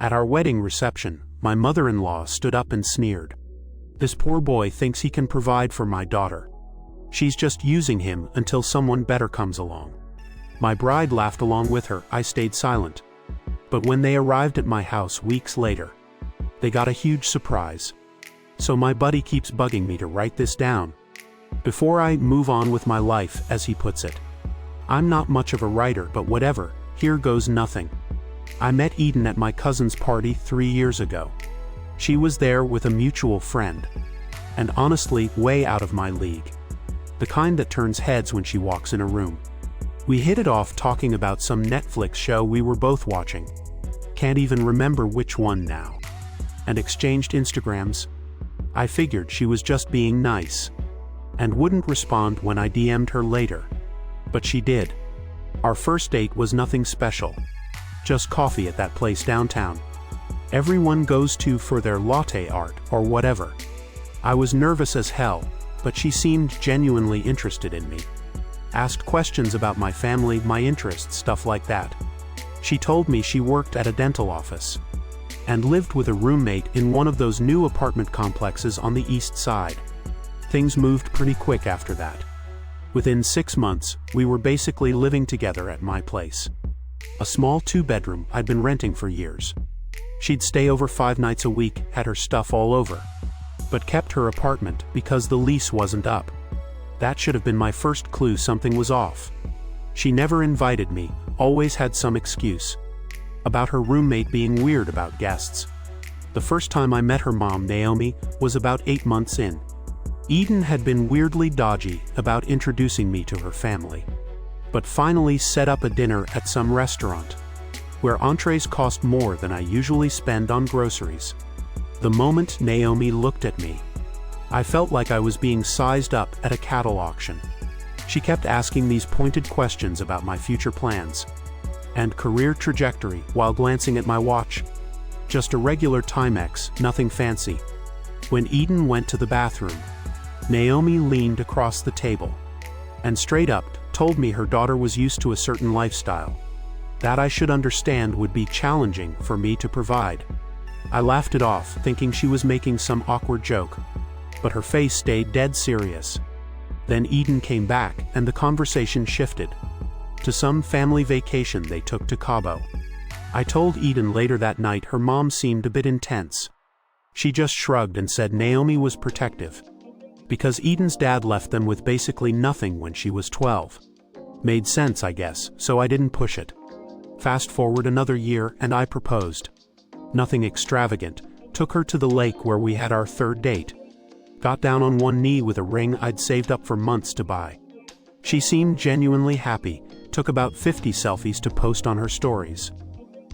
At our wedding reception, my mother-in-law stood up and sneered. "This poor boy thinks he can provide for my daughter. She's just using him until someone better comes along." My bride laughed along with her. I stayed silent. But when they arrived at my house weeks later, they got a huge surprise. So my buddy keeps bugging me to write this down before I move on with my life, as he puts it. I'm not much of a writer, but whatever, here goes nothing. I met Eden at my cousin's party 3 years ago. She was there with a mutual friend, and honestly, way out of my league. The kind that turns heads when she walks in a room. We hit it off talking about some Netflix show we were both watching. Can't even remember which one now. And exchanged Instagrams. I figured she was just being nice and wouldn't respond when I DM'd her later. But she did. Our first date was nothing special. Just coffee at that place downtown everyone goes to for their latte art or whatever. I was nervous as hell, but she seemed genuinely interested in me. Asked questions about my family, my interests, stuff like that. She told me she worked at a dental office and lived with a roommate in one of those new apartment complexes on the east side. Things moved pretty quick after that. Within 6 months, we were basically living together at my place. A small 2-bedroom I'd been renting for years. She'd stay over 5 nights a week, had her stuff all over, but kept her apartment because the lease wasn't up. That should have been my first clue something was off. She never invited me, always had some excuse. About her roommate being weird about guests. The first time I met her mom, Naomi, was about 8 months in. Eden had been weirdly dodgy about introducing me to her family, but finally set up a dinner at some restaurant, where entrees cost more than I usually spend on groceries. The moment Naomi looked at me, I felt like I was being sized up at a cattle auction. She kept asking these pointed questions about my future plans and career trajectory while glancing at my watch. Just a regular Timex, nothing fancy. When Eden went to the bathroom, Naomi leaned across the table and straight up told me her daughter was used to a certain lifestyle that I should understand would be challenging for me to provide. I laughed it off, thinking she was making some awkward joke, but her face stayed dead serious. Then Eden came back and the conversation shifted to some family vacation they took to Cabo. I told Eden later that night her mom seemed a bit intense. She just shrugged and said Naomi was protective because Eden's dad left them with basically nothing when she was 12. Made sense, I guess, so I didn't push it. Fast forward another year and I proposed. Nothing extravagant, took her to the lake where we had our 3rd date. Got down on one knee with a ring I'd saved up for months to buy. She seemed genuinely happy, took about 50 selfies to post on her stories,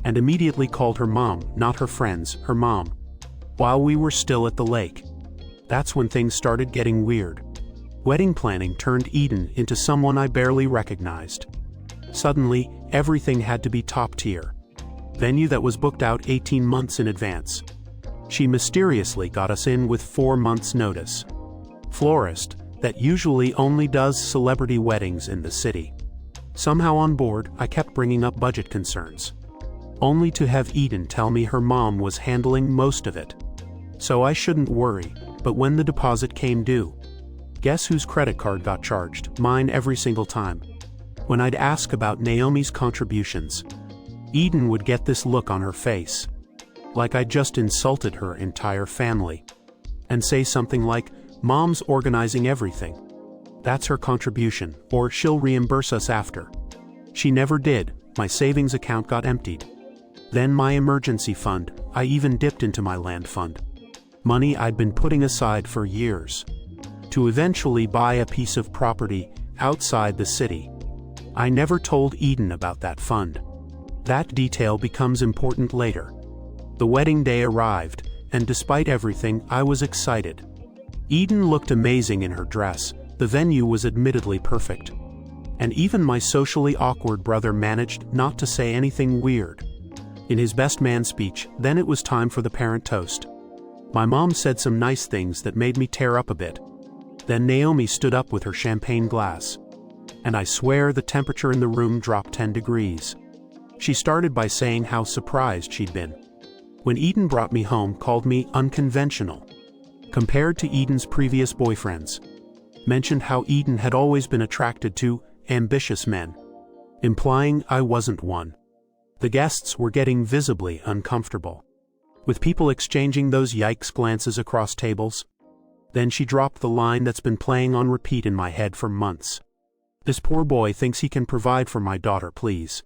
and immediately called her mom, not her friends, her mom, while we were still at the lake. That's when things started getting weird. Wedding planning turned Eden into someone I barely recognized. Suddenly, everything had to be top tier. Venue that was booked out 18 months in advance. She mysteriously got us in with 4 months' notice. Florist that usually only does celebrity weddings in the city. Somehow on board, I kept bringing up budget concerns, only to have Eden tell me her mom was handling most of it. So I shouldn't worry, but when the deposit came due, guess whose credit card got charged? Mine every single time. When I'd ask about Naomi's contributions, Eden would get this look on her face, like I'd just insulted her entire family, and say something like, "Mom's organizing everything. That's her contribution, or she'll reimburse us after." She never did. My savings account got emptied. Then my emergency fund, I even dipped into my land fund. Money I'd been putting aside for years, to eventually buy a piece of property outside the city. I never told Eden about that fund. That detail becomes important later. The wedding day arrived, and despite everything, I was excited. Eden looked amazing in her dress, the venue was admittedly perfect. And even my socially awkward brother managed not to say anything weird. In his best man speech, then it was time for the parent toast. My mom said some nice things that made me tear up a bit. Then Naomi stood up with her champagne glass, and I swear the temperature in the room dropped 10 degrees. She started by saying how surprised she'd been When Eden brought me home, called me unconventional, compared to Eden's previous boyfriends, mentioned how Eden had always been attracted to ambitious men, implying I wasn't one. The guests were getting visibly uncomfortable, with people exchanging those yikes glances across tables. Then she dropped the line that's been playing on repeat in my head for months. This poor boy thinks he can provide for my daughter, please.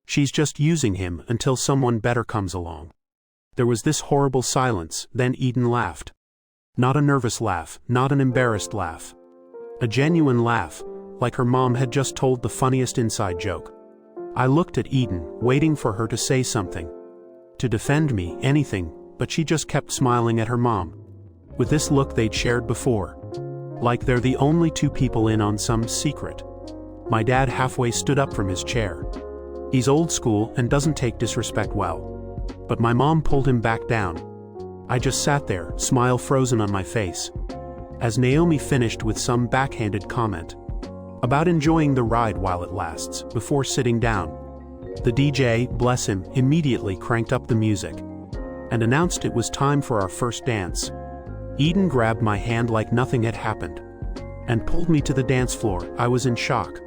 She's just using him until someone better comes along. There was this horrible silence, then Eden laughed. Not a nervous laugh, not an embarrassed laugh. A genuine laugh, like her mom had just told the funniest inside joke. I looked at Eden, waiting for her to say something, to defend me, anything, but she just kept smiling at her mom, with this look they'd shared before, like they're the only two people in on some secret. My dad halfway stood up from his chair. He's old school and doesn't take disrespect well, but my mom pulled him back down. I just sat there, smile frozen on my face, as Naomi finished with some backhanded comment about enjoying the ride while it lasts, before sitting down. The DJ, bless him, immediately cranked up the music and announced it was time for our first dance. Eden grabbed my hand like nothing had happened and pulled me to the dance floor. I was in shock,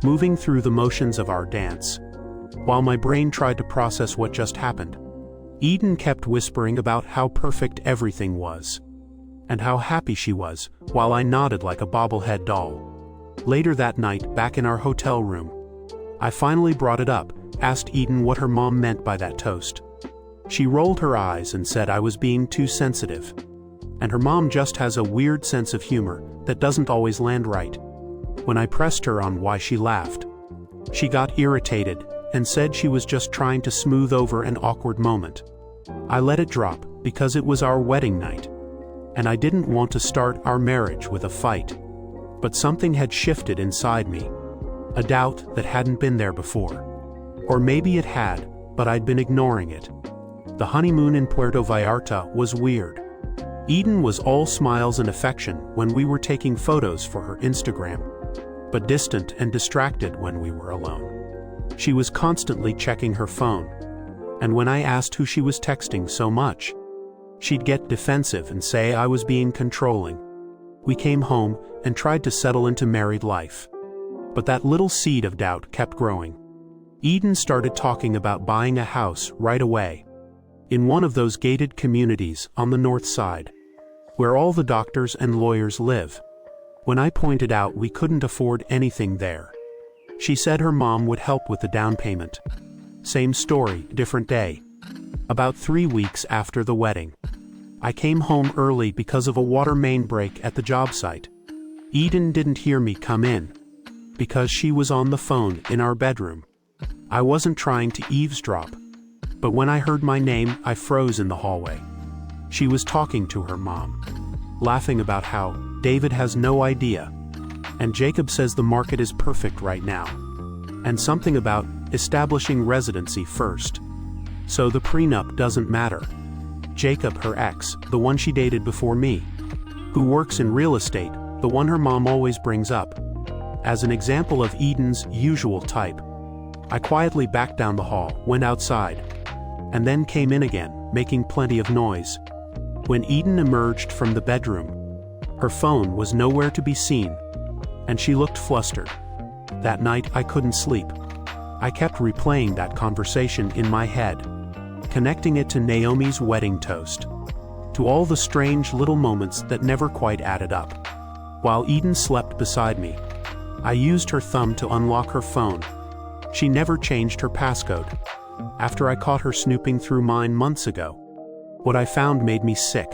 moving through the motions of our dance, while my brain tried to process what just happened. Eden kept whispering about how perfect everything was, and how happy she was, while I nodded like a bobblehead doll. Later that night, back in our hotel room, I finally brought it up, asked Eden what her mom meant by that toast. She rolled her eyes and said I was being too sensitive, and her mom just has a weird sense of humor that doesn't always land right. When I pressed her on why she laughed, she got irritated and said she was just trying to smooth over an awkward moment. I let it drop because it was our wedding night, and I didn't want to start our marriage with a fight. But something had shifted inside me, a doubt that hadn't been there before. Or maybe it had, but I'd been ignoring it. The honeymoon in Puerto Vallarta was weird. Eden was all smiles and affection when we were taking photos for her Instagram, but distant and distracted when we were alone. She was constantly checking her phone, and when I asked who she was texting so much, she'd get defensive and say I was being controlling. We came home and tried to settle into married life, but that little seed of doubt kept growing. Eden started talking about buying a house right away, in one of those gated communities on the north side, where all the doctors and lawyers live. When I pointed out we couldn't afford anything there, she said her mom would help with the down payment. Same story, different day. About 3 weeks after the wedding, I came home early because of a water main break at the job site. Eden didn't hear me come in, because she was on the phone in our bedroom. I wasn't trying to eavesdrop, but when I heard my name, I froze in the hallway. She was talking to her mom, laughing about how David has no idea, and Jacob says the market is perfect right now, and something about establishing residency first, so the prenup doesn't matter. Jacob, her ex, the one she dated before me, who works in real estate, the one her mom always brings up as an example of Eden's usual type. I quietly backed down the hall, went outside, and then came in again, making plenty of noise. When Eden emerged from the bedroom, her phone was nowhere to be seen, and she looked flustered. That night I couldn't sleep. I kept replaying that conversation in my head, connecting it to Naomi's wedding toast, to all the strange little moments that never quite added up. While Eden slept beside me, I used her thumb to unlock her phone. She never changed her passcode. After I caught her snooping through mine months ago, what I found made me sick.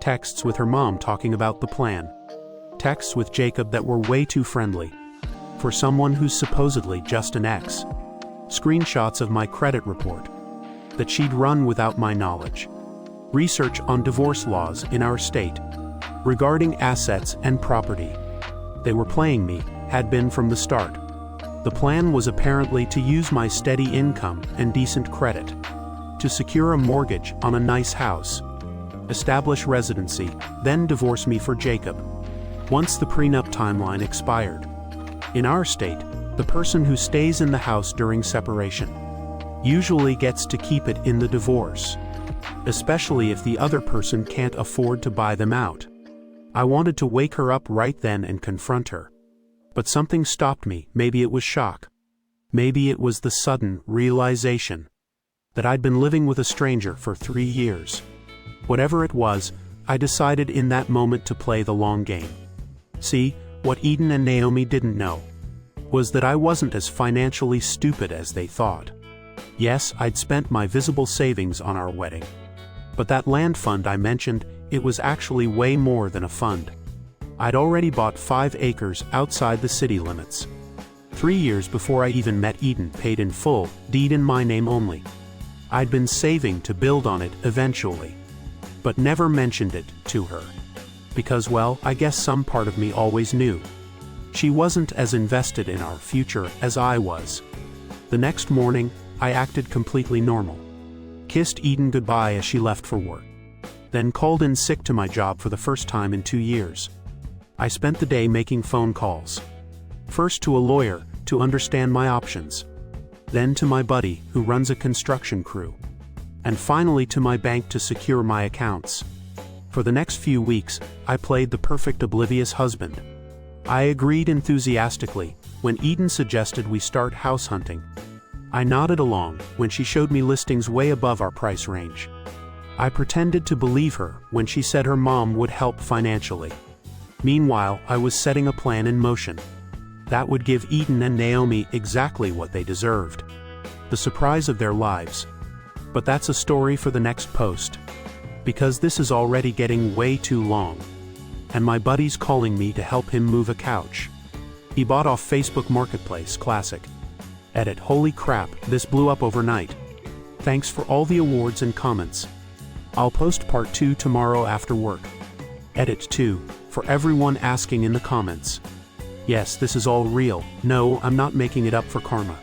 Texts with her mom talking about the plan. Texts with Jacob that were way too friendly for someone who's supposedly just an ex. Screenshots of my credit report that she'd run without my knowledge. Research on divorce laws in our state regarding assets and property. They were playing me, had been from the start. The plan was apparently to use my steady income and decent credit to secure a mortgage on a nice house, establish residency, then divorce me for Jacob once the prenup timeline expired. In our state, the person who stays in the house during separation usually gets to keep it in the divorce. especially if the other person can't afford to buy them out. I wanted to wake her up right then and confront her. But something stopped me. Maybe it was shock. Maybe it was the sudden realization that I'd been living with a stranger for 3 years. Whatever it was, I decided in that moment to play the long game. See, what Eden and Naomi didn't know was that I wasn't as financially stupid as they thought. Yes, I'd spent my visible savings on our wedding. But that land fund I mentioned, it was actually way more than a fund. I'd already bought 5 acres outside the city limits. 3 years before I even met Eden, paid in full, deed in my name only. I'd been saving to build on it eventually, but never mentioned it to her. Because, well, I guess some part of me always knew. She wasn't as invested in our future as I was. The next morning, I acted completely normal. Kissed Eden goodbye as she left for work. Then called in sick to my job for the first time in 2 years. I spent the day making phone calls. First to a lawyer to understand my options. Then to my buddy who runs a construction crew. And finally to my bank to secure my accounts. For the next few weeks, I played the perfect oblivious husband. I agreed enthusiastically when Eden suggested we start house hunting. I nodded along when she showed me listings way above our price range. I pretended to believe her when she said her mom would help financially. Meanwhile, I was setting a plan in motion that would give Eden and Naomi exactly what they deserved. The surprise of their lives. But that's a story for the next post. Because this is already getting way too long. And my buddy's calling me to help him move a couch. He bought off Facebook Marketplace, classic. Edit, holy crap, this blew up overnight. Thanks for all the awards and comments. I'll post part 2 tomorrow after work. Edit 2, for everyone asking in the comments. Yes, this is all real. No, I'm not making it up for karma.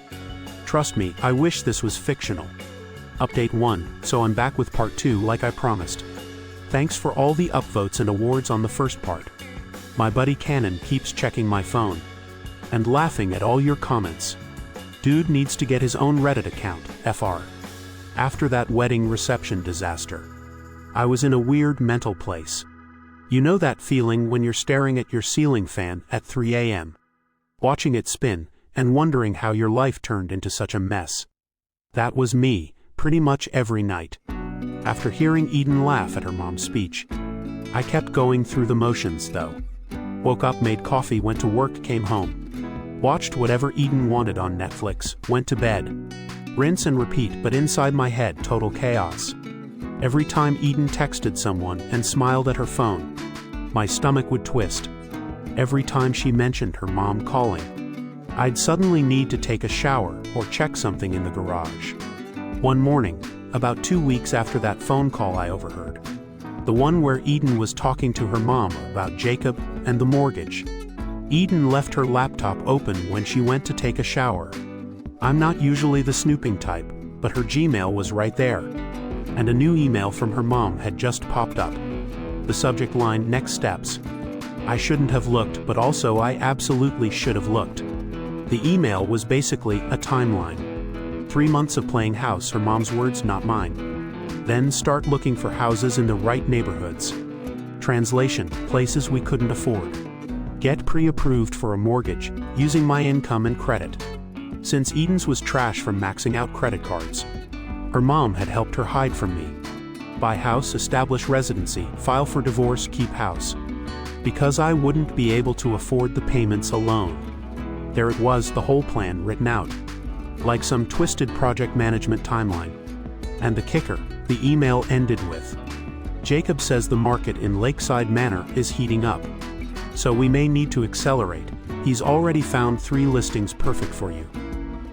Trust me, I wish this was fictional. Update 1, so I'm back with part 2 like I promised. Thanks for all the upvotes and awards on the first part. My buddy Cannon keeps checking my phone. And laughing at all your comments. Dude needs to get his own Reddit account, FR. After that wedding reception disaster, I was in a weird mental place. You know that feeling when you're staring at your ceiling fan at 3 a.m., watching it spin, and wondering how your life turned into such a mess? That was me, pretty much every night. After hearing Eden laugh at her mom's speech, I kept going through the motions though. Woke up, made coffee, went to work, came home. Watched whatever Eden wanted on Netflix, went to bed. Rinse and repeat, but inside my head, total chaos. Every time Eden texted someone and smiled at her phone, my stomach would twist. Every time she mentioned her mom calling, I'd suddenly need to take a shower or check something in the garage. One morning, about 2 weeks after that phone call I overheard, the one where Eden was talking to her mom about Jacob and the mortgage, Eden left her laptop open when she went to take a shower. I'm not usually the snooping type, but her Gmail was right there. And a new email from her mom had just popped up. The subject line, next steps. I shouldn't have looked, but also I absolutely should have looked. The email was basically a timeline. 3 months of playing house, her mom's words, not mine. Then start looking for houses in the right neighborhoods. Translation, places we couldn't afford. Get pre-approved for a mortgage, using my income and credit. Since Eden's was trash from maxing out credit cards, her mom had helped her hide from me. Buy house, establish residency, file for divorce, keep house. Because I wouldn't be able to afford the payments alone. There it was, the whole plan written out. Like some twisted project management timeline. And the kicker, the email ended with, Jacob says the market in Lakeside Manor is heating up. So we may need to accelerate. He's already found 3 listings perfect for you.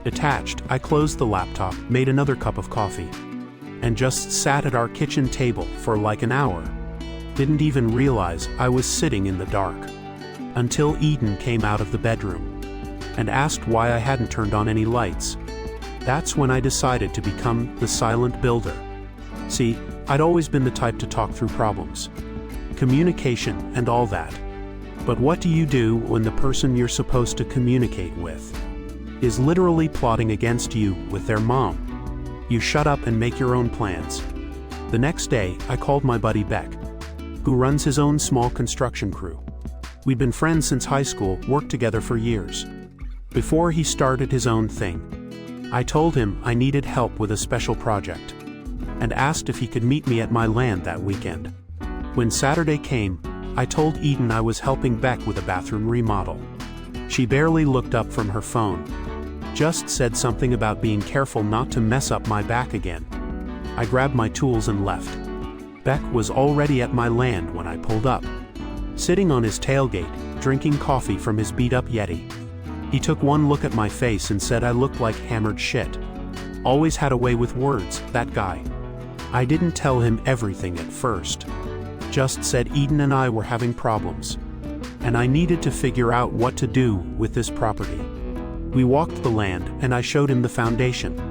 Attached, I closed the laptop, made another cup of coffee, and just sat at our kitchen table for like an hour. Didn't even realize I was sitting in the dark. Until Eden came out of the bedroom and asked why I hadn't turned on any lights. That's when I decided to become the silent builder. See, I'd always been the type to talk through problems. Communication and all that. But what do you do when the person you're supposed to communicate with is literally plotting against you with their mom? You shut up and make your own plans. The next day, I called my buddy Beck, who runs his own small construction crew. We'd been friends since high school, worked together for years. Before he started his own thing, I told him I needed help with a special project, and asked if he could meet me at my land that weekend. When Saturday came, I told Eden I was helping Beck with a bathroom remodel. She barely looked up from her phone, just said something about being careful not to mess up my back again. I grabbed my tools and left. Beck was already at my land when I pulled up, sitting on his tailgate, drinking coffee from his beat-up Yeti. He took one look at my face and said I looked like hammered shit. Always had a way with words, that guy. I didn't tell him everything at first. Just said Eden and I were having problems, and I needed to figure out what to do with this property. We walked the land and I showed him the foundation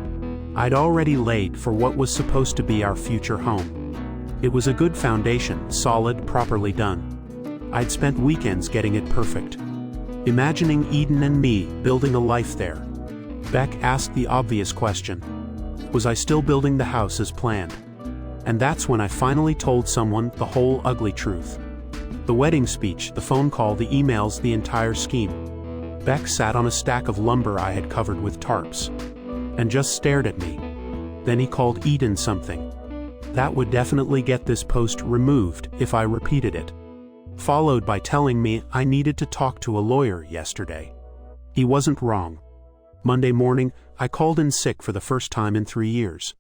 I'd already laid for what was supposed to be our future home. It was a good foundation, solid, properly done. I'd spent weekends getting it perfect, imagining Eden and me building a life there. Beck asked the obvious question: was I still building the house as planned? And that's when I finally told someone the whole ugly truth. The wedding speech, the phone call, the emails, the entire scheme. Beck sat on a stack of lumber I had covered with tarps, and just stared at me. Then he called Eden something that would definitely get this post removed if I repeated it, followed by telling me I needed to talk to a lawyer yesterday. He wasn't wrong. Monday morning, I called in sick for the first time in 3 years,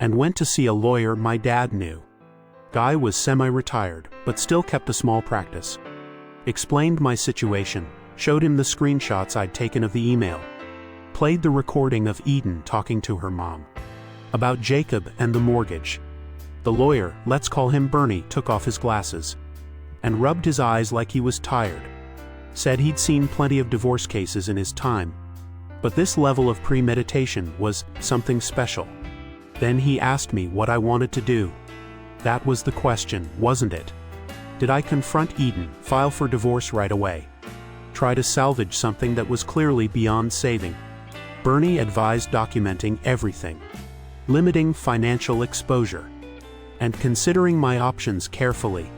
and went to see a lawyer my dad knew. Guy was semi-retired, but still kept a small practice. Explained my situation, showed him the screenshots I'd taken of the email, played the recording of Eden talking to her mom about Jacob and the mortgage. The lawyer, let's call him Bernie, took off his glasses and rubbed his eyes like he was tired. Said he'd seen plenty of divorce cases in his time, but this level of premeditation was something special. Then he asked me what I wanted to do. That was the question, wasn't it? Did I confront Eden, file for divorce right away? Try to salvage something that was clearly beyond saving? Bernie advised documenting everything, limiting financial exposure, and considering my options carefully,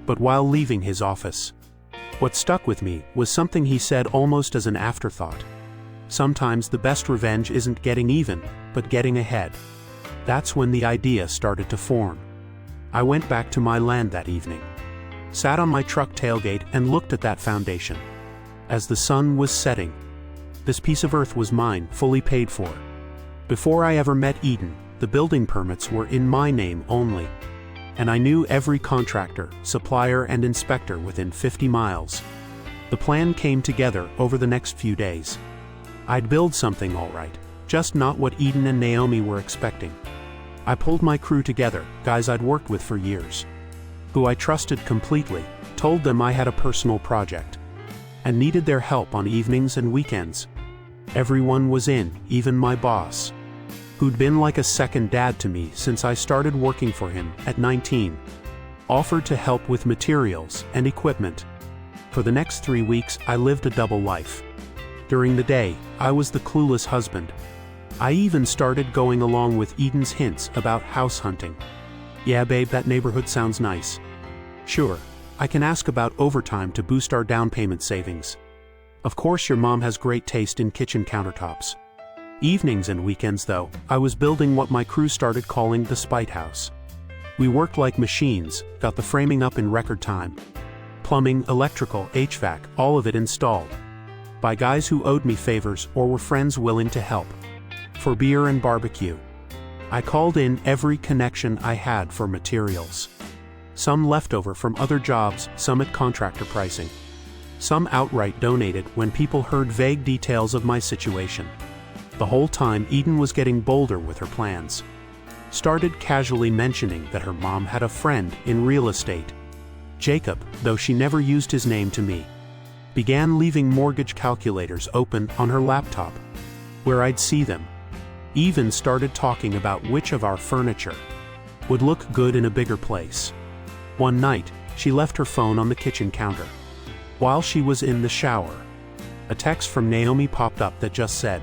but while leaving his office. What stuck with me was something he said almost as an afterthought. Sometimes the best revenge isn't getting even, but getting ahead. That's when the idea started to form. I went back to my land that evening, sat on my truck tailgate and looked at that foundation. As the sun was setting, this piece of earth was mine, fully paid for. Before I ever met Eden, the building permits were in my name only, and I knew every contractor, supplier, and inspector within 50 miles. The plan came together over the next few days. I'd build something all right, just not what Eden and Naomi were expecting. I pulled my crew together, guys I'd worked with for years, who I trusted completely, told them I had a personal project, and needed their help on evenings and weekends. Everyone was in, even my boss, who'd been like a second dad to me since I started working for him at 19, offered to help with materials and equipment. For the next 3 weeks, I lived a double life. During the day, I was the clueless husband. I even started going along with Eden's hints about house hunting. Yeah, babe, that neighborhood sounds nice. Sure, I can ask about overtime to boost our down payment savings. Of course, your mom has great taste in kitchen countertops. Evenings and weekends, though, I was building what my crew started calling the Spite House. We worked like machines, got the framing up in record time. Plumbing, electrical, HVAC, all of it installed, by guys who owed me favors or were friends willing to help. For beer and barbecue, I called in every connection I had for materials. Some leftover from other jobs, some at contractor pricing. Some outright donated when people heard vague details of my situation. The whole time, Eden was getting bolder with her plans. Started casually mentioning that her mom had a friend in real estate. Jacob, though she never used his name to me, began leaving mortgage calculators open on her laptop, where I'd see them. Even started talking about which of our furniture would look good in a bigger place. One night, she left her phone on the kitchen counter. While she was in the shower, a text from Naomi popped up that just said,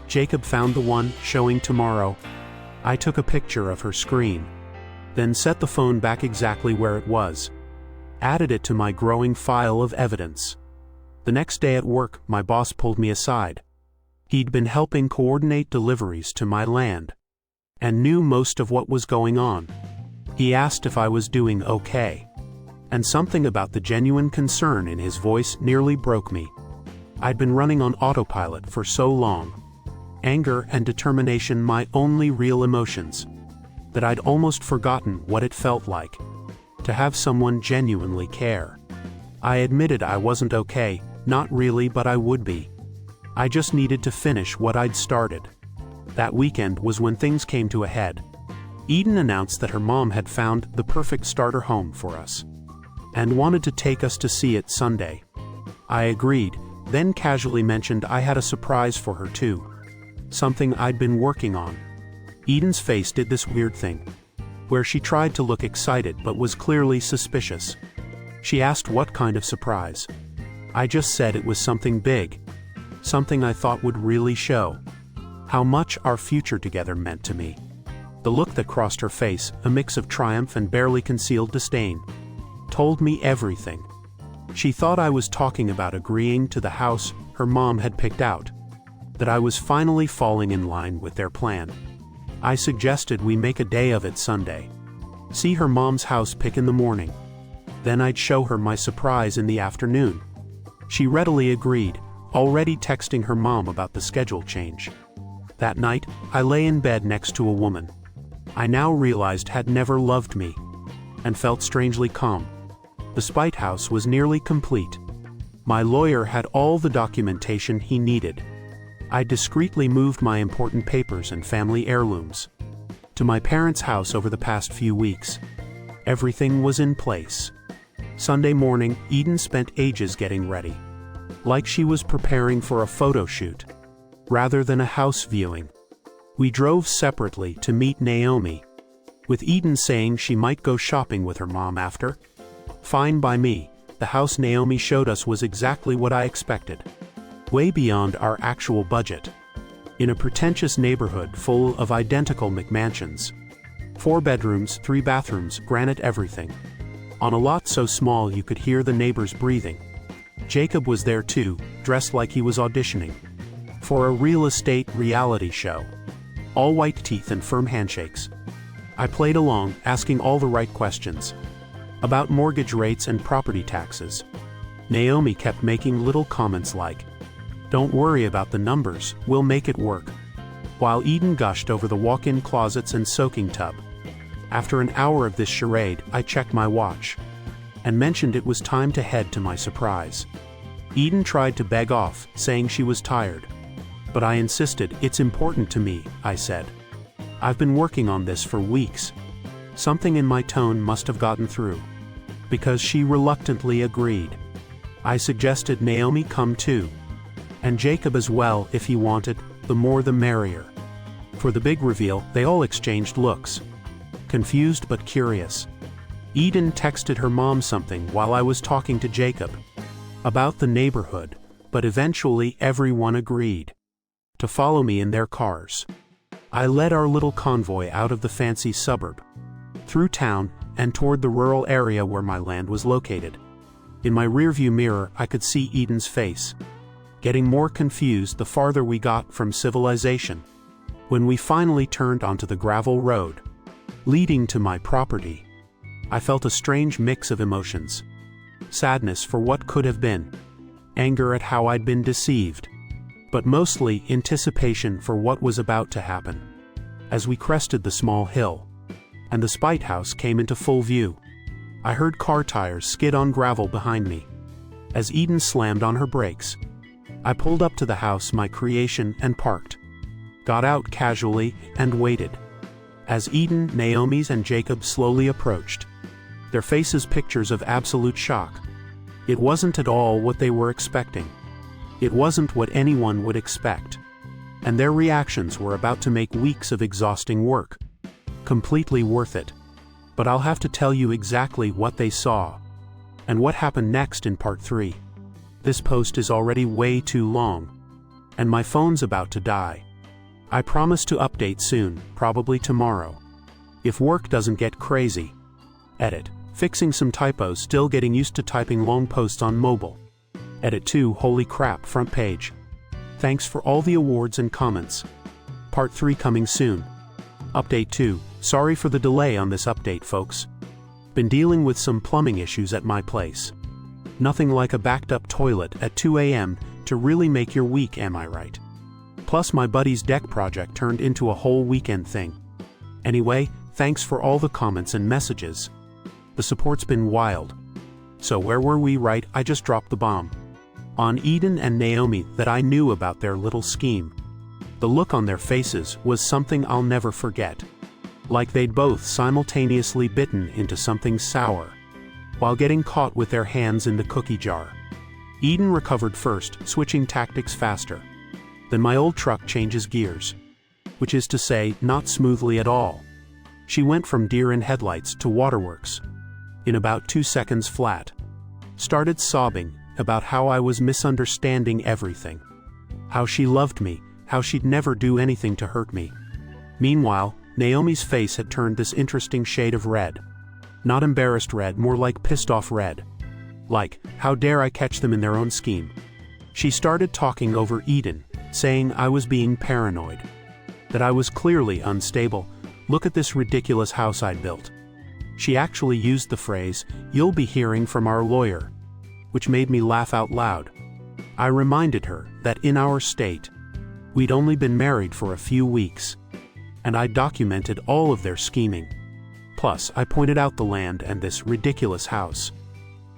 "Jacob found the one, showing tomorrow." I took a picture of her screen, then set the phone back exactly where it was. Added it to my growing file of evidence. The next day at work, my boss pulled me aside. He'd been helping coordinate deliveries to my land, and knew most of what was going on. He asked if I was doing okay, and something about the genuine concern in his voice nearly broke me. I'd been running on autopilot for so long, anger and determination my only real emotions, that I'd almost forgotten what it felt like to have someone genuinely care. I admitted I wasn't okay, not really, but I would be. I just needed to finish what I'd started. That weekend was when things came to a head. Eden announced that her mom had found the perfect starter home for us, and wanted to take us to see it Sunday. I agreed, then casually mentioned I had a surprise for her too. Something I'd been working on. Eden's face did this weird thing, where she tried to look excited but was clearly suspicious. She asked what kind of surprise. I just said it was something big, something I thought would really show how much our future together meant to me. The look that crossed her face, a mix of triumph and barely concealed disdain, told me everything. She thought I was talking about agreeing to the house her mom had picked out, that I was finally falling in line with their plan. I suggested we make a day of it Sunday. See her mom's house pick in the morning. Then I'd show her my surprise in the afternoon. She readily agreed, already texting her mom about the schedule change. That night, I lay in bed next to a woman I now realized had never loved me, and felt strangely calm. The spite house was nearly complete. My lawyer had all the documentation he needed. I discreetly moved my important papers and family heirlooms to my parents' house over the past few weeks. Everything was in place. Sunday morning, Eden spent ages getting ready, like she was preparing for a photo shoot, rather than a house viewing. We drove separately to meet Naomi, with Eden saying she might go shopping with her mom after. Fine by me. The house Naomi showed us was exactly what I expected, way beyond our actual budget. In a pretentious neighborhood full of identical McMansions. 4 bedrooms, 3 bathrooms, granite everything. On a lot so small you could hear the neighbors breathing. Jacob was there too, dressed like he was auditioning for a real estate reality show. All white teeth and firm handshakes. I played along, asking all the right questions about mortgage rates and property taxes. Naomi kept making little comments like, "Don't worry about the numbers, we'll make it work," while Eden gushed over the walk-in closets and soaking tub. After an hour of this charade, I checked my watch and mentioned it was time to head to my surprise. Eden tried to beg off, saying she was tired, but I insisted. "It's important to me," I said. "I've been working on this for weeks." Something in my tone must have gotten through, because she reluctantly agreed. I suggested Naomi come too, and Jacob as well if he wanted, the more the merrier. For the big reveal, they all exchanged looks, confused but curious. Eden texted her mom something while I was talking to Jacob about the neighborhood, but eventually everyone agreed to follow me in their cars. I led our little convoy out of the fancy suburb, through town, and toward the rural area where my land was located. In my rearview mirror, I could see Eden's face, getting more confused the farther we got from civilization. When we finally turned onto the gravel road leading to my property, I felt a strange mix of emotions. Sadness for what could have been, anger at how I'd been deceived, but mostly anticipation for what was about to happen. As we crested the small hill, and the spite house came into full view, I heard car tires skid on gravel behind me. As Eden slammed on her brakes, I pulled up to the house, my creation, and parked. Got out casually and waited. As Eden, Naomi's, and Jacob slowly approached, their faces pictures of absolute shock. It wasn't at all what they were expecting. It wasn't what anyone would expect. And their reactions were about to make weeks of exhausting work completely worth it. But I'll have to tell you exactly what they saw, and what happened next in part 3. This post is already way too long, and my phone's about to die. I promise to update soon, probably tomorrow. If work doesn't get crazy. Edit. Fixing some typos, still getting used to typing long posts on mobile. Edit 2. Holy crap, front page. Thanks for all the awards and comments. Part 3 coming soon. Update 2. Sorry for the delay on this update, folks. Been dealing with some plumbing issues at my place. Nothing like a backed up toilet at 2 a.m. to really make your week, am I right? Plus my buddy's deck project turned into a whole weekend thing. Anyway, thanks for all the comments and messages. The support's been wild. So where were we? Right, I just dropped the bomb on Eden and Naomi that I knew about their little scheme. The look on their faces was something I'll never forget. Like they'd both simultaneously bitten into something sour, while getting caught with their hands in the cookie jar. Eden recovered first, switching tactics faster. Then my old truck changes gears. Which is to say, not smoothly at all. She went from deer in headlights to waterworks. In about 2 seconds flat. Started sobbing about how I was misunderstanding everything. How she loved me, how she'd never do anything to hurt me. Meanwhile, Naomi's face had turned this interesting shade of red. Not embarrassed red, more like pissed off red. Like, how dare I catch them in their own scheme. She started talking over Eden, saying I was being paranoid. That I was clearly unstable. Look at this ridiculous house I'd built. She actually used the phrase, "You'll be hearing from our lawyer," which made me laugh out loud. I reminded her that in our state, we'd only been married for a few weeks, and I documented all of their scheming. Plus, I pointed out the land and this ridiculous house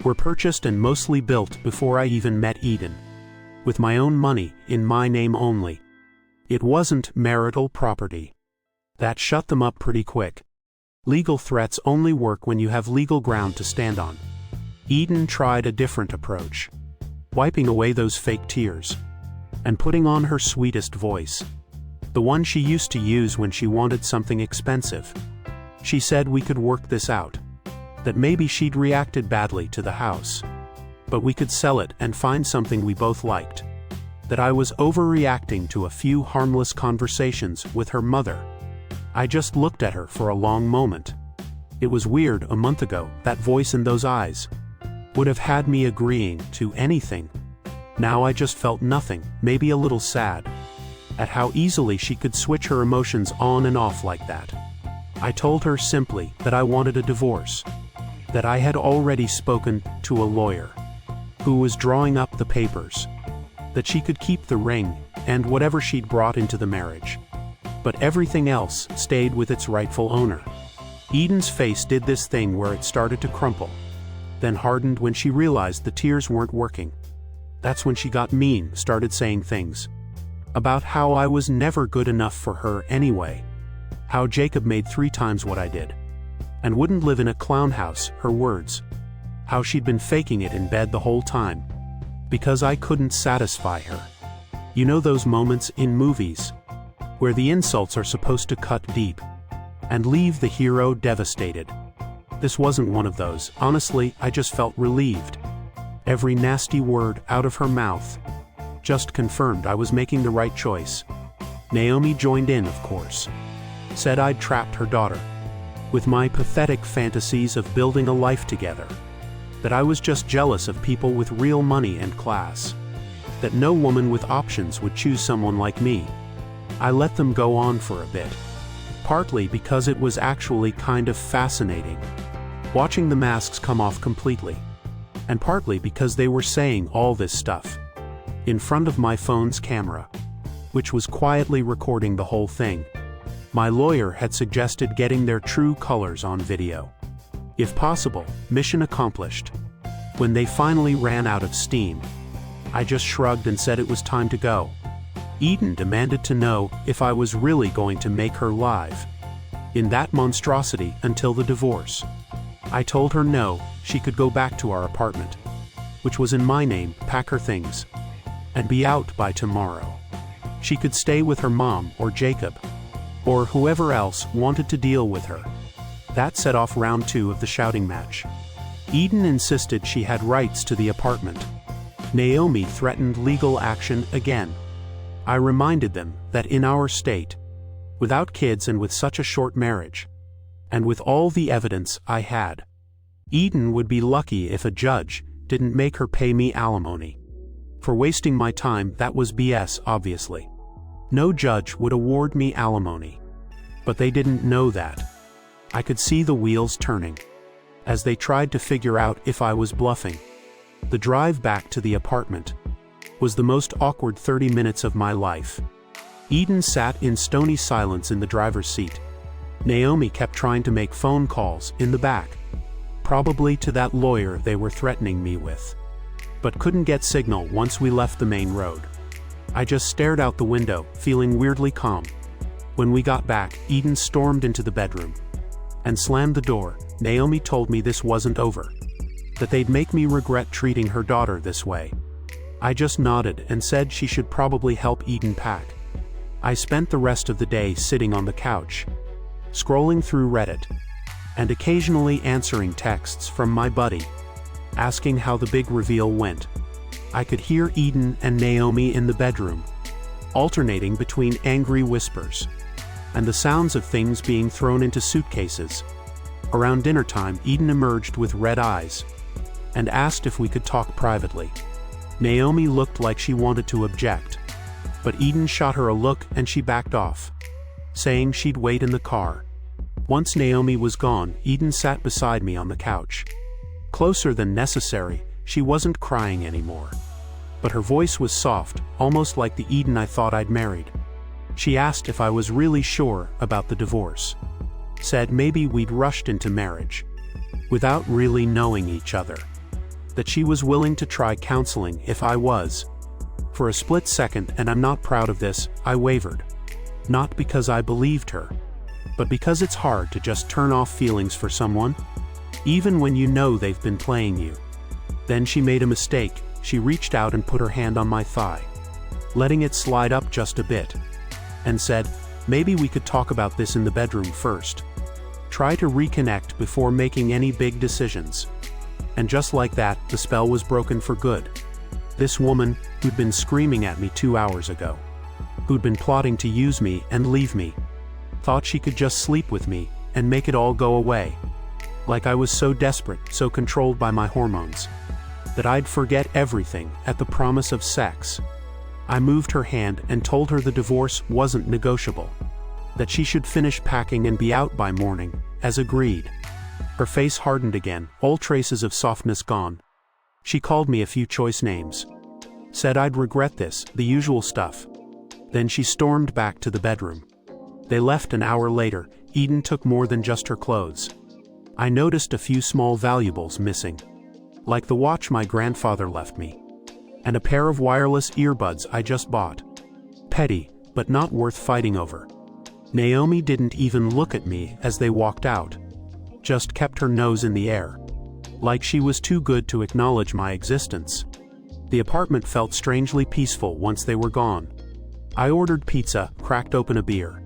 were purchased and mostly built before I even met Eden. With my own money, in my name only. It wasn't marital property. That shut them up pretty quick. Legal threats only work when you have legal ground to stand on. Eden tried a different approach. Wiping away those fake tears. And putting on her sweetest voice. The one she used to use when she wanted something expensive. She said we could work this out. That maybe she'd reacted badly to the house. But we could sell it and find something we both liked. That I was overreacting to a few harmless conversations with her mother. I just looked at her for a long moment. It was weird. A month ago, that voice in those eyes would have had me agreeing to anything. Now I just felt nothing, maybe a little sad, at how easily she could switch her emotions on and off like that. I told her simply that I wanted a divorce, that I had already spoken to a lawyer, who was drawing up the papers, that she could keep the ring and whatever she'd brought into the marriage. But everything else stayed with its rightful owner. Eden's face did this thing where it started to crumple, then hardened when she realized the tears weren't working. That's when she got mean, started saying things about how I was never good enough for her anyway, how Jacob made 3 times what I did, and wouldn't live in a clown house, her words, how she'd been faking it in bed the whole time, because I couldn't satisfy her. You know those moments in movies, where the insults are supposed to cut deep, and leave the hero devastated. This wasn't one of those. Honestly, I just felt relieved. Every nasty word out of her mouth just confirmed I was making the right choice. Naomi joined in, of course. Said I'd trapped her daughter with my pathetic fantasies of building a life together. That I was just jealous of people with real money and class. That no woman with options would choose someone like me. I let them go on for a bit. Partly because it was actually kind of fascinating, watching the masks come off completely. And partly because they were saying all this stuff in front of my phone's camera, which was quietly recording the whole thing. My lawyer had suggested getting their true colors on video. If possible, mission accomplished. When they finally ran out of steam, I just shrugged and said it was time to go. Eden demanded to know if I was really going to make her live in that monstrosity until the divorce. I told her no, she could go back to our apartment, which was in my name, pack her things, and be out by tomorrow. She could stay with her mom or Jacob, or whoever else wanted to deal with her. That set off round 2 of the shouting match. Eden insisted she had rights to the apartment. Naomi threatened legal action again. I reminded them that in our state, without kids and with such a short marriage, And with all the evidence I had, Eden would be lucky if a judge didn't make her pay me alimony. For wasting my time, that was BS, obviously. No judge would award me alimony. But they didn't know that. I could see the wheels turning as they tried to figure out if I was bluffing. The drive back to the apartment was the most awkward 30 minutes of my life. Eden sat in stony silence in the driver's seat. Naomi kept trying to make phone calls in the back, probably to that lawyer they were threatening me with, but couldn't get signal once we left the main road. I just stared out the window, feeling weirdly calm. When we got back, Eden stormed into the bedroom and slammed the door. Naomi told me this wasn't over, that they'd make me regret treating her daughter this way. I just nodded and said she should probably help Eden pack. I spent the rest of the day sitting on the couch, scrolling through Reddit, and occasionally answering texts from my buddy, asking how the big reveal went. I could hear Eden and Naomi in the bedroom, alternating between angry whispers and the sounds of things being thrown into suitcases. Around dinner time, Eden emerged with red eyes and asked if we could talk privately. Naomi looked like she wanted to object, but Eden shot her a look and she backed off, saying she'd wait in the car. Once Naomi was gone, Eden sat beside me on the couch. Closer than necessary, she wasn't crying anymore, but her voice was soft, almost like the Eden I thought I'd married. She asked if I was really sure about the divorce. Said maybe we'd rushed into marriage without really knowing each other. That she was willing to try counseling if I was. For a split second, and I'm not proud of this, I wavered. Not because I believed her, but because it's hard to just turn off feelings for someone, even when you know they've been playing you. Then she made a mistake. She reached out and put her hand on my thigh, letting it slide up just a bit, and said, maybe we could talk about this in the bedroom first. Try to reconnect before making any big decisions. And just like that, the spell was broken for good. This woman, who'd been screaming at me 2 hours ago, who'd been plotting to use me and leave me, thought she could just sleep with me and make it all go away. Like I was so desperate, so controlled by my hormones, that I'd forget everything at the promise of sex. I moved her hand and told her the divorce wasn't negotiable, that she should finish packing and be out by morning, as agreed. Her face hardened again, all traces of softness gone. She called me a few choice names, said I'd regret this, the usual stuff. Then she stormed back to the bedroom. They left an hour later. Eden took more than just her clothes. I noticed a few small valuables missing, like the watch my grandfather left me, and a pair of wireless earbuds I just bought. Petty, but not worth fighting over. Naomi didn't even look at me as they walked out, just kept her nose in the air, like she was too good to acknowledge my existence. The apartment felt strangely peaceful once they were gone. I ordered pizza, cracked open a beer,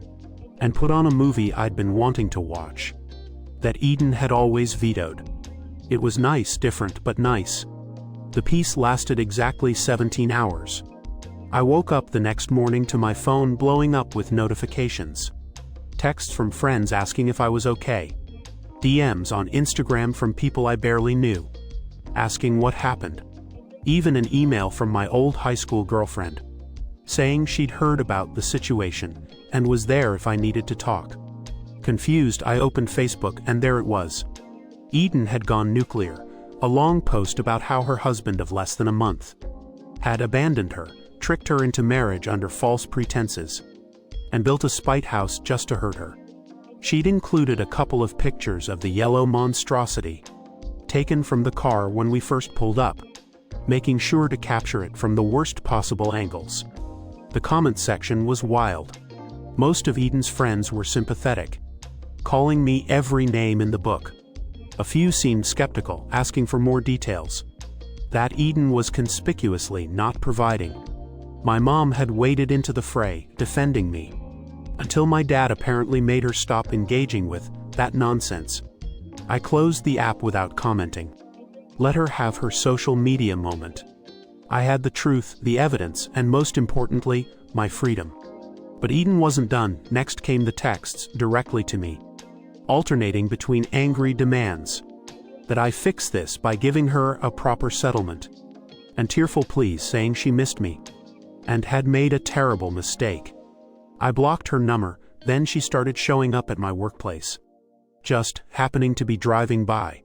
and put on a movie I'd been wanting to watch, that Eden had always vetoed. It was nice, different but nice. The piece lasted exactly 17 hours. I woke up the next morning to my phone blowing up with notifications. Texts from friends asking if I was okay. DMs on Instagram from people I barely knew, asking what happened. Even an email from my old high school girlfriend, saying she'd heard about the situation and was there if I needed to talk. Confused, I opened Facebook and there it was. Eden had gone nuclear, a long post about how her husband of less than a month had abandoned her, tricked her into marriage under false pretenses, and built a spite house just to hurt her. She'd included a couple of pictures of the yellow monstrosity, taken from the car when we first pulled up, making sure to capture it from the worst possible angles. The comment section was wild. Most of Eden's friends were sympathetic, calling me every name in the book. A few seemed skeptical, asking for more details. That Eden was conspicuously not providing. My mom had waded into the fray, defending me, until my dad apparently made her stop engaging with that nonsense. I closed the app without commenting. Let her have her social media moment. I had the truth, the evidence, and most importantly, my freedom. But Eden wasn't done. Next came the texts directly to me. alternating between angry demands that I fix this by giving her a proper settlement, and tearful pleas saying she missed me and had made a terrible mistake. I blocked her number, then she started showing up at my workplace, just happening to be driving by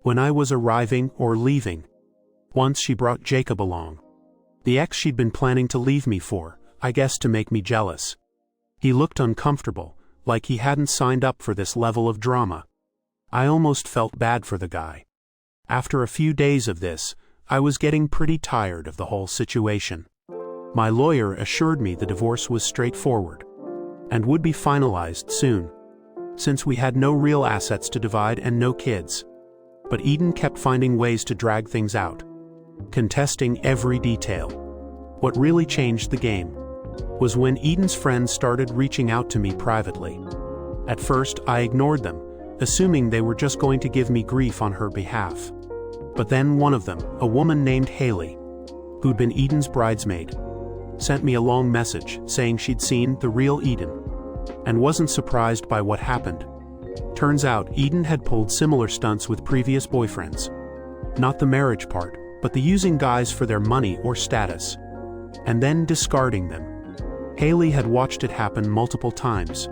when I was arriving or leaving. Once she brought Jacob along, the ex she'd been planning to leave me for, I guess to make me jealous. He looked uncomfortable, like he hadn't signed up for this level of drama. I almost felt bad for the guy. After a few days of this, I was getting pretty tired of the whole situation. My lawyer assured me the divorce was straightforward and would be finalized soon, since we had no real assets to divide and no kids. But Eden kept finding ways to drag things out, contesting every detail. What really changed the game was when Eden's friends started reaching out to me privately. At first, I ignored them, assuming they were just going to give me grief on her behalf. But then one of them, a woman named Haley, who'd been Eden's bridesmaid, sent me a long message saying she'd seen the real Eden and wasn't surprised by what happened. Turns out Eden had pulled similar stunts with previous boyfriends. Not the marriage part, but the using guys for their money or status, and then discarding them. Haley had watched it happen multiple times,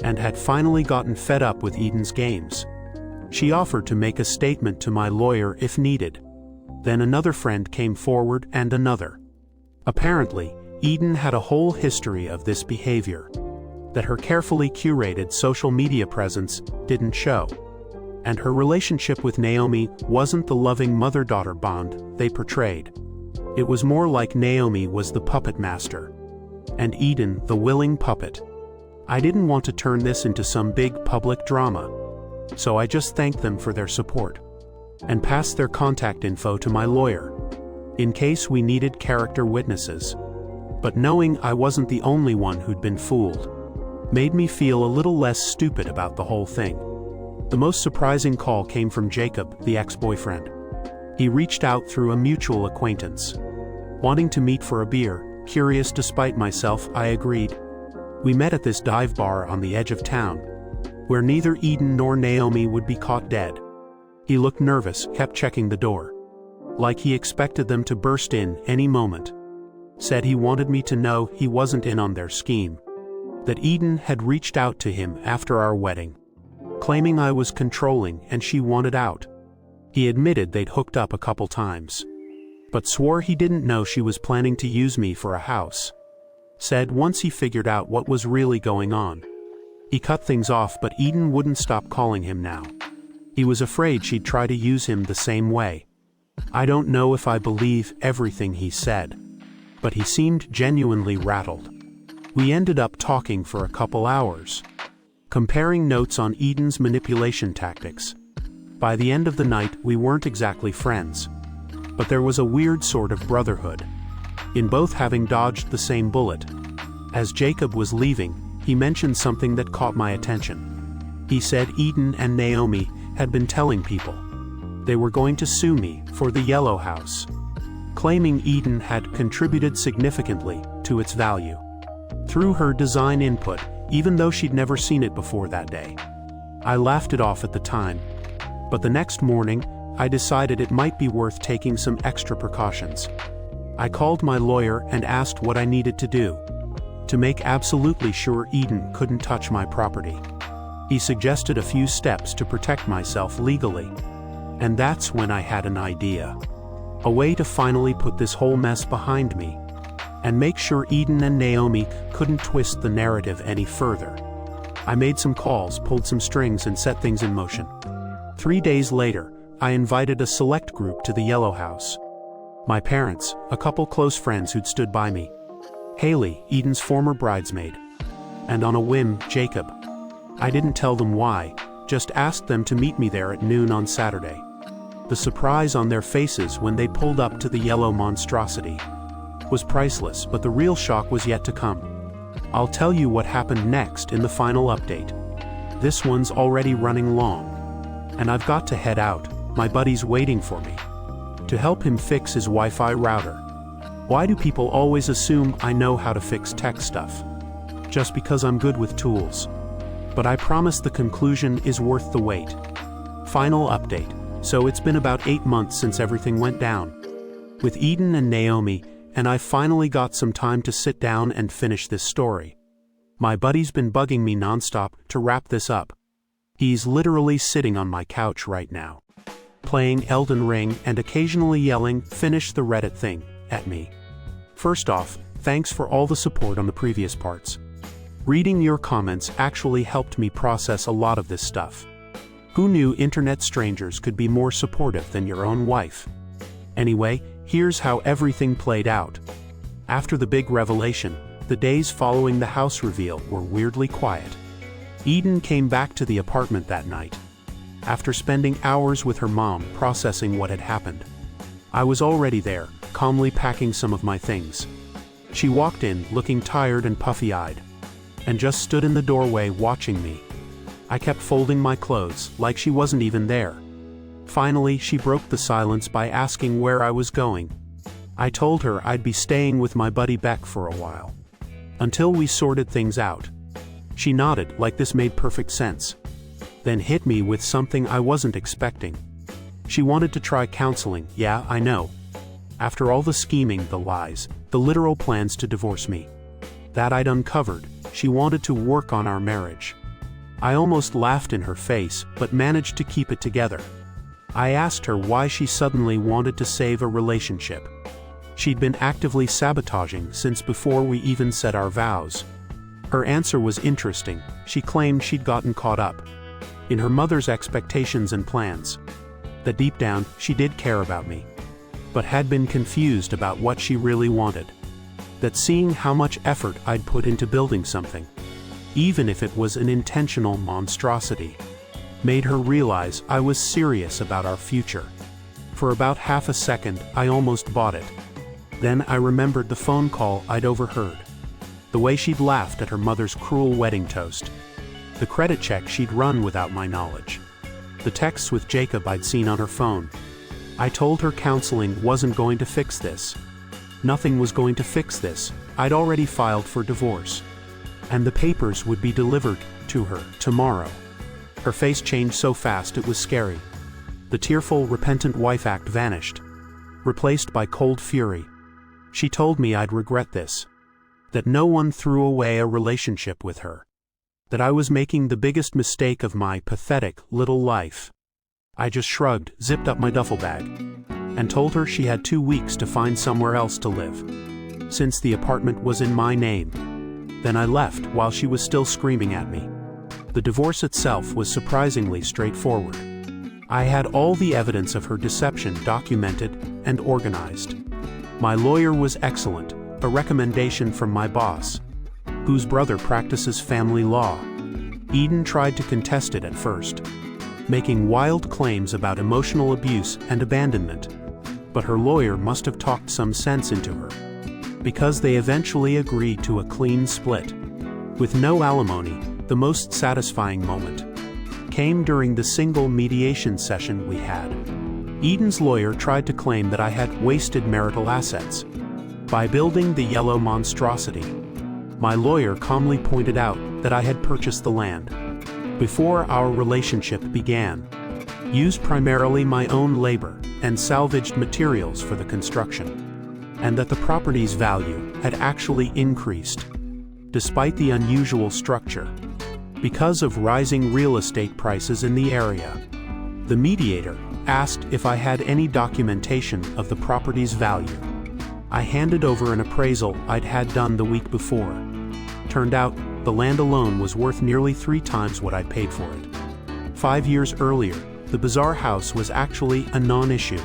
and had finally gotten fed up with Eden's games. She offered to make a statement to my lawyer if needed. Then another friend came forward and another. Apparently, Eden had a whole history of this behavior that her carefully curated social media presence didn't show. And her relationship with Naomi wasn't the loving mother-daughter bond they portrayed. It was more like Naomi was the puppet master, and Eden the willing puppet. I didn't want to turn this into some big public drama, so I just thanked them for their support and passed their contact info to my lawyer, in case we needed character witnesses. But knowing I wasn't the only one who'd been fooled made me feel a little less stupid about the whole thing. The most surprising call came from Jacob, the ex-boyfriend. He reached out through a mutual acquaintance, wanting to meet for a beer. Curious despite myself, I agreed. We met at this dive bar on the edge of town, where neither Eden nor Naomi would be caught dead. He looked nervous, kept checking the door, like he expected them to burst in any moment. Said he wanted me to know he wasn't in on their scheme, that Eden had reached out to him after our wedding, claiming I was controlling and she wanted out. He admitted they'd hooked up a couple times, but swore he didn't know she was planning to use me for a house. Said once he figured out what was really going on, he cut things off, but Eden wouldn't stop calling him now. He was afraid she'd try to use him the same way. I don't know if I believe everything he said, but he seemed genuinely rattled. We ended up talking for a couple hours, comparing notes on Eden's manipulation tactics. By the end of the night, we weren't exactly friends, but there was a weird sort of brotherhood in both having dodged the same bullet. As Jacob was leaving, he mentioned something that caught my attention. He said Eden and Naomi had been telling people they were going to sue me for the yellow house, claiming Eden had contributed significantly to its value through her design input, even though she'd never seen it before that day. I laughed it off at the time, but the next morning, I decided it might be worth taking some extra precautions. I called my lawyer and asked what I needed to do to make absolutely sure Eden couldn't touch my property. He suggested a few steps to protect myself legally, and that's when I had an idea. A way to finally put this whole mess behind me and make sure Eden and Naomi couldn't twist the narrative any further. I made some calls, pulled some strings, and set things in motion. 3 days later, I invited a select group to the yellow house. My parents, a couple close friends who'd stood by me, Haley, Eden's former bridesmaid, and on a whim, Jacob. I didn't tell them why, just asked them to meet me there at noon on Saturday. The surprise on their faces when they pulled up to the yellow monstrosity was priceless, but the real shock was yet to come. I'll tell you what happened next in the final update. This one's already running long, and I've got to head out. My buddy's waiting for me to help him fix his Wi-Fi router. Why do people always assume I know how to fix tech stuff? Just because I'm good with tools. but I promise the conclusion is worth the wait. Final update. So it's been about 8 months since everything went down with Eden and Naomi, and I finally got some time to sit down and finish this story. My buddy's been bugging me nonstop to wrap this up. He's literally sitting on my couch right now, playing Elden Ring and occasionally yelling, "Finish the Reddit thing," at me. First off, thanks for all the support on the previous parts. Reading your comments actually helped me process a lot of this stuff. Who knew internet strangers could be more supportive than your own wife? Anyway, here's how everything played out. After the big revelation, the days following the house reveal were weirdly quiet. Eden came back to the apartment that night, after spending hours with her mom processing what had happened. I was already there, calmly packing some of my things. She walked in, looking tired and puffy-eyed, and just stood in the doorway watching me. I kept folding my clothes, like she wasn't even there. Finally, she broke the silence by asking where I was going. I told her I'd be staying with my buddy Beck for a while, until we sorted things out. She nodded, like this made perfect sense, then hit me with something I wasn't expecting. She wanted to try counseling. Yeah, I know. After all the scheming, the lies, the literal plans to divorce me that I'd uncovered, she wanted to work on our marriage. I almost laughed in her face, but managed to keep it together. I asked her why she suddenly wanted to save a relationship she'd been actively sabotaging since before we even said our vows. Her answer was interesting. She claimed she'd gotten caught up in her mother's expectations and plans. That deep down, she did care about me, but had been confused about what she really wanted. That seeing how much effort I'd put into building something, even if it was an intentional monstrosity, made her realize I was serious about our future. For about half a second, I almost bought it. Then I remembered the phone call I'd overheard, the way she'd laughed at her mother's cruel wedding toast, the credit check she'd run without my knowledge, the texts with Jacob I'd seen on her phone. I told her counseling wasn't going to fix this. Nothing was going to fix this. I'd already filed for divorce, and the papers would be delivered to her tomorrow. Her face changed so fast it was scary. The tearful, repentant wife act vanished, replaced by cold fury. She told me I'd regret this, that no one threw away a relationship with her, that I was making the biggest mistake of my pathetic little life. I just shrugged, zipped up my duffel bag, and told her she had 2 weeks to find somewhere else to live, since the apartment was in my name. Then I left while she was still screaming at me. The divorce itself was surprisingly straightforward. I had all the evidence of her deception documented and organized. My lawyer was excellent, a recommendation from my boss, whose brother practices family law. Eden tried to contest it at first, making wild claims about emotional abuse and abandonment, but her lawyer must have talked some sense into her, because they eventually agreed to a clean split, with no alimony. The most satisfying moment came during the single mediation session we had. Eden's lawyer tried to claim that I had wasted marital assets by building the yellow monstrosity. My lawyer calmly pointed out that I had purchased the land before our relationship began, used primarily my own labor, and salvaged materials for the construction, and that the property's value had actually increased, despite the unusual structure, because of rising real estate prices in the area. The mediator asked if I had any documentation of the property's value. I handed over an appraisal I'd had done the week before. Turned out, the land alone was worth nearly 3 times what I paid for it. 5 years earlier, the bizarre house was actually a non-issue,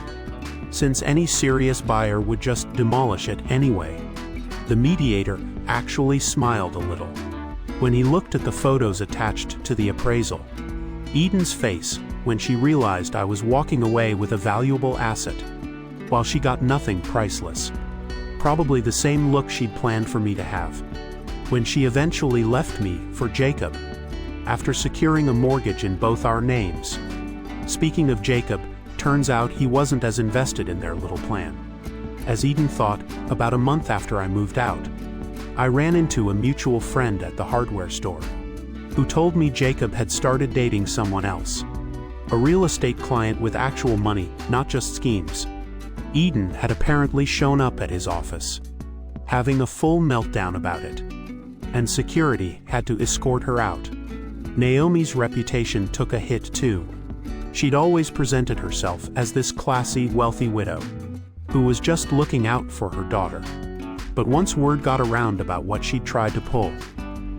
since any serious buyer would just demolish it anyway. The mediator actually smiled a little when he looked at the photos attached to the appraisal. Eden's face, when she realized I was walking away with a valuable asset, while she got nothing priceless. Probably the same look she'd planned for me to have when she eventually left me for Jacob, after securing a mortgage in both our names. Speaking of Jacob, turns out he wasn't as invested in their little plan as Eden thought. About a month after I moved out, I ran into a mutual friend at the hardware store. who told me Jacob had started dating someone else. A real estate client with actual money, not just schemes. Eden had apparently shown up at his office, having a full meltdown about it, and security had to escort her out. Naomi's reputation took a hit too. She'd always presented herself as this classy, wealthy widow who was just looking out for her daughter. But once word got around about what she'd tried to pull,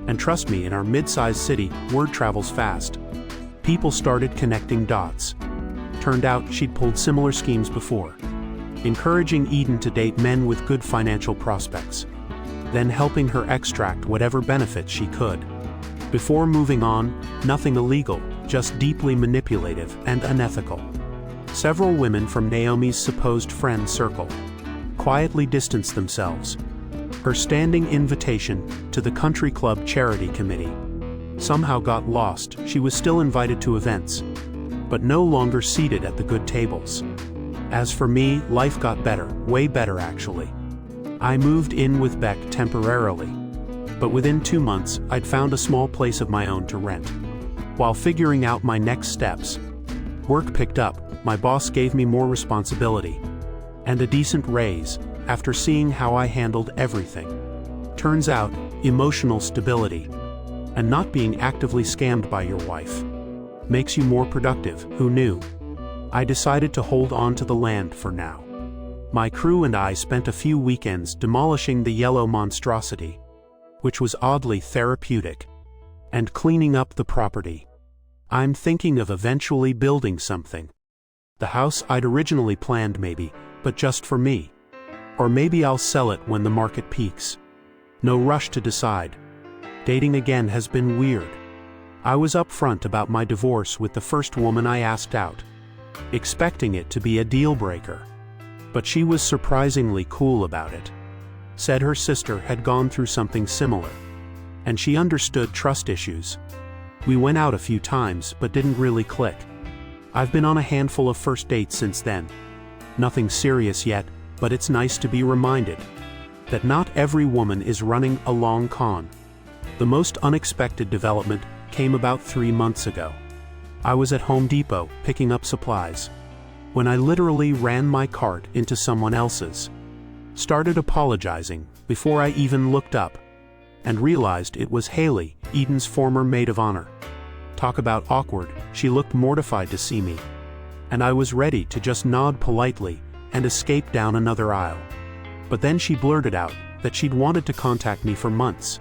and trust me, in our mid-sized city, word travels fast, people started connecting dots. Turned out she'd pulled similar schemes before, encouraging Eden to date men with good financial prospects, then helping her extract whatever benefits she could. Before moving on, nothing illegal, just deeply manipulative and unethical. Several women from Naomi's supposed friend circle quietly distanced themselves. Her standing invitation to the country club charity committee somehow got lost. She was still invited to events, but no longer seated at the good tables. As for me, life got better, way better actually. I moved in with Beck temporarily, but within 2 months I'd found a small place of my own to rent. While figuring out my next steps, work picked up. My boss gave me more responsibility and a decent raise after seeing how I handled everything. Turns out, emotional stability and not being actively scammed by your wife makes you more productive. Who knew? I decided to hold on to the land for now. My crew and I spent a few weekends demolishing the yellow monstrosity, which was oddly therapeutic, and cleaning up the property. I'm thinking of eventually building something. The house I'd originally planned maybe, but just for me. Or maybe I'll sell it when the market peaks. No rush to decide. Dating again has been weird. I was upfront about my divorce with the first woman I asked out, expecting it to be a deal breaker. But she was surprisingly cool about it. Said her sister had gone through something similar, and she understood trust issues. We went out a few times but didn't really click. I've been on a handful of first dates since then. Nothing serious yet, but it's nice to be reminded that not every woman is running a long con. The most unexpected development came about 3 months ago. I was at Home Depot picking up supplies when I literally ran my cart into someone else's. Started apologizing before I even looked up, and realized it was Haley, Eden's former maid of honor. Talk about awkward. She looked mortified to see me, and I was ready to just nod politely and escape down another aisle. But then she blurted out that she'd wanted to contact me for months.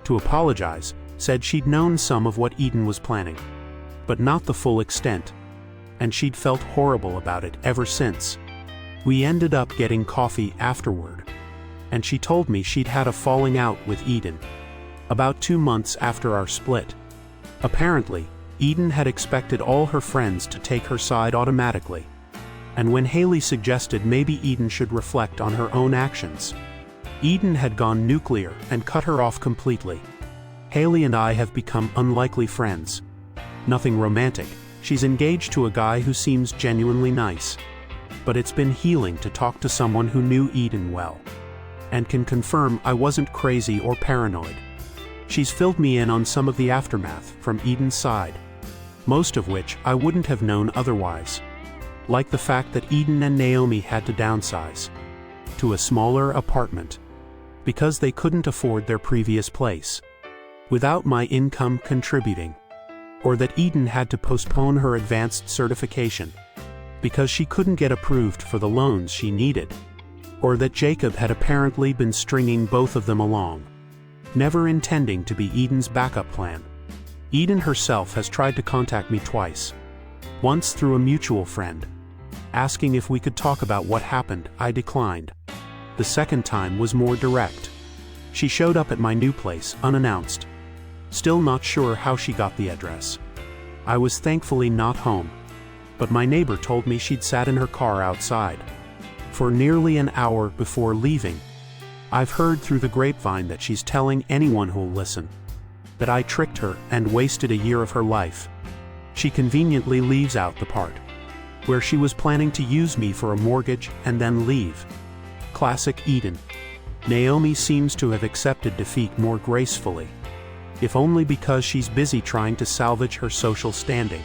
To apologize, said she'd known some of what Eden was planning, but not the full extent, and she'd felt horrible about it ever since. We ended up getting coffee afterward, and she told me she'd had a falling out with Eden about 2 months after our split. Apparently, Eden had expected all her friends to take her side automatically, and when Haley suggested maybe Eden should reflect on her own actions, Eden had gone nuclear and cut her off completely. Haley and I have become unlikely friends. Nothing romantic. She's engaged to a guy who seems genuinely nice. But it's been healing to talk to someone who knew Eden well, and can confirm I wasn't crazy or paranoid. She's filled me in on some of the aftermath from Eden's side, most of which I wouldn't have known otherwise. Like the fact that Eden and Naomi had to downsize to a smaller apartment because they couldn't afford their previous place, without my income contributing. Or that Eden had to postpone her advanced certification because she couldn't get approved for the loans she needed. Or that Jacob had apparently been stringing both of them along, never intending to be Eden's backup plan. Eden herself has tried to contact me twice. Once through a mutual friend, asking if we could talk about what happened. I declined. The second time was more direct. She showed up at my new place unannounced. Still not sure how she got the address. I was thankfully not home, but my neighbor told me she'd sat in her car outside for nearly an hour before leaving. I've heard through the grapevine that she's telling anyone who'll listen that I tricked her and wasted a year of her life. She conveniently leaves out the part where she was planning to use me for a mortgage and then leave. Classic Eden. Naomi seems to have accepted defeat more gracefully. if only because she's busy trying to salvage her social standing.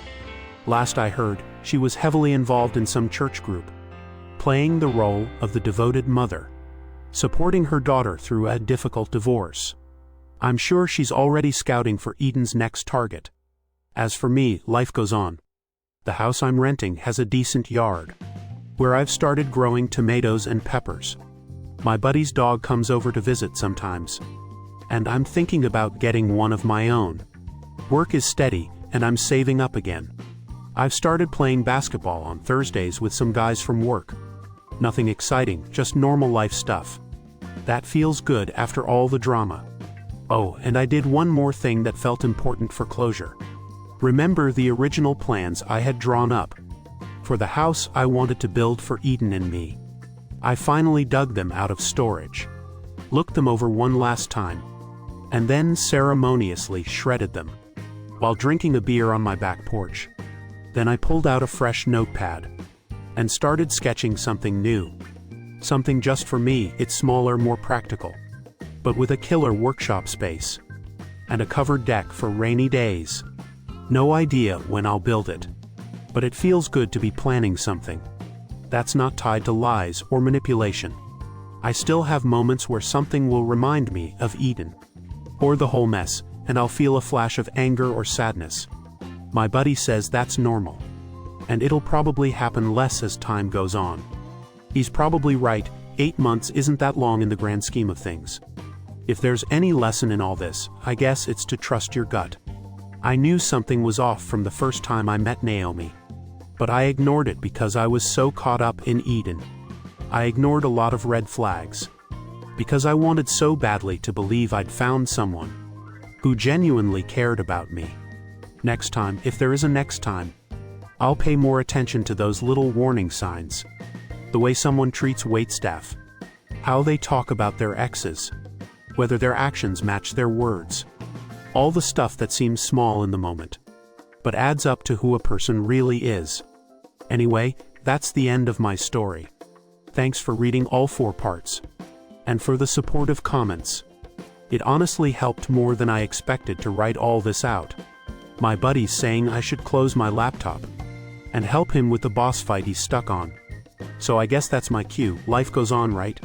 Last I heard, she was heavily involved in some church group, playing the role of the devoted mother, supporting her daughter through a difficult divorce. I'm sure she's already scouting for Eden's next target. As for me, life goes on. The house I'm renting has a decent yard, where I've started growing tomatoes and peppers. My buddy's dog comes over to visit sometimes, and I'm thinking about getting one of my own. Work is steady, and I'm saving up again. I've started playing basketball on Thursdays with some guys from work. Nothing exciting, just normal life stuff. That feels good after all the drama. Oh, and I did one more thing that felt important for closure. Remember the original plans I had drawn up for the house I wanted to build for Eden and me? I finally dug them out of storage, looked them over one last time, and then ceremoniously shredded them while drinking a beer on my back porch. Then I pulled out a fresh notepad and started sketching something new. Something just for me. It's smaller, more practical, but with a killer workshop space and a covered deck for rainy days. No idea when I'll build it, but it feels good to be planning something that's not tied to lies or manipulation. I still have moments where something will remind me of Eden or the whole mess, and I'll feel a flash of anger or sadness. My buddy says that's normal, and it'll probably happen less as time goes on. He's probably right. 8 months isn't that long in the grand scheme of things. If there's any lesson in all this, I guess it's to trust your gut. I knew something was off from the first time I met Naomi, but I ignored it because I was so caught up in Eden. I ignored a lot of red flags because I wanted so badly to believe I'd found someone who genuinely cared about me. Next time, if there is a next time, I'll pay more attention to those little warning signs. The way someone treats waitstaff, how they talk about their exes, whether their actions match their words. All the stuff that seems small in the moment, but adds up to who a person really is. Anyway, that's the end of my story. Thanks for reading all 4 parts, and for the supportive comments. It honestly helped more than I expected to write all this out. My buddy's saying I should close my laptop and help him with the boss fight he's stuck on. So I guess that's my cue. Life goes on, right?